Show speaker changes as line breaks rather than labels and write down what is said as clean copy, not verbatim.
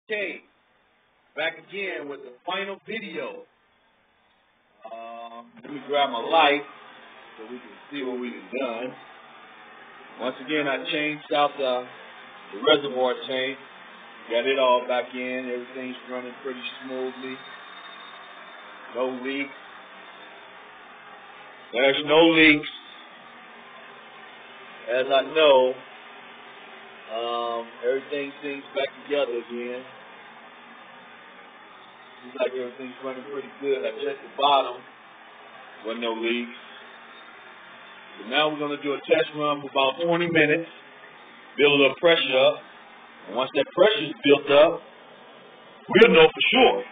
Okay, back again with the final video. Let me grab my light so we can see what we've done. Once again, I changed out the reservoir tank. Got it all back in. Everything's running pretty smoothly. No leaks. There's no leaks. As I know, everything seems back together again. Seems like everything's running pretty good. I checked the bottom. Wasn't no leaks. So now we're going to do a test run for about 20 minutes. Build a little pressure up. And once that pressure is built up, we'll know for sure.